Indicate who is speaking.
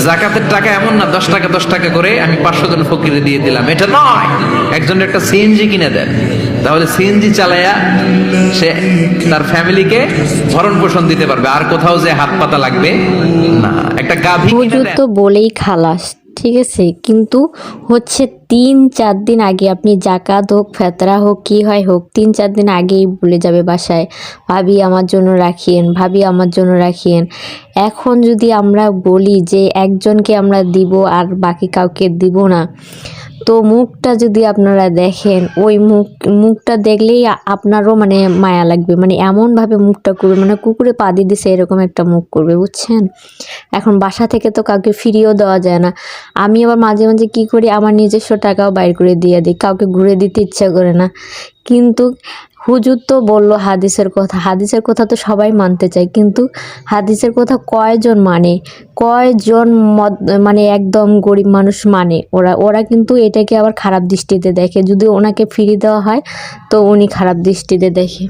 Speaker 1: যাকাতের টাকা এমন না 10 টাকা 10 টাকা করে আমি 500 জন ফকিরে দিয়ে দিলাম, এটা নয়। একজনের একটা সিএনজি কিনে দেন, তাহলে সিএনজি চালায়া সে তার ফ্যামিলিকে ভরণ পোষণ দিতে পারবে, আর কোথাও যে হাত পাতা লাগবে না। একটা গাভী কিনে
Speaker 2: হুজুর
Speaker 1: দেন।
Speaker 2: তো বলেই খালাস, ঠিক আছে, কিন্তু হচ্ছে 3-4 দিন আগে আপনি জাকাত হোক ফেতরা হোক কি হয় হোক 3-4 দিন আগেই বলে যাবে বাসায়, ভাবি আমার জন্য রাখিয়েন, ভাবি আমার জন্য রাখিয়েন। এখন যদি আমরা বলি যে একজনকে আমরা দিব আর বাকি কাউকে দিব না, তো মুখটা যদি আপনারা দেখেন, ওই মুখটা দেখলেই আপনারও মানে মায়া লাগবে, মানে এমনভাবে মুখটা করবে, মানে কুকুরে পা দিয়ে দিছে এরকম একটা মুখ করবে, বুঝছেন। এখন বাসা থেকে তো কাউকে ফিরিয়েও দেওয়া যায় না। আমি আবার মাঝে মাঝে কি করি, আমার নিজস্ব টাকাও বাইর করে দিয়ে দিই, কাউকে ঘুরে দিতে ইচ্ছা করে না। কিন্তু হুজুর তো বললো হাদিসের কথা, হাদিসের কথা তো সবাই মানতে চায়, কিন্তু হাদিসের কথা কয়জন মানে, কয়জন মানে একদম গরিব মানুষ মানে, ওরা কিন্তু এটাকে আবার খারাপ দৃষ্টিতে দেখে, যদি ওনাকে ফিরিয়ে দেওয়া হয় তো উনি খারাপ দৃষ্টিতে দেখে।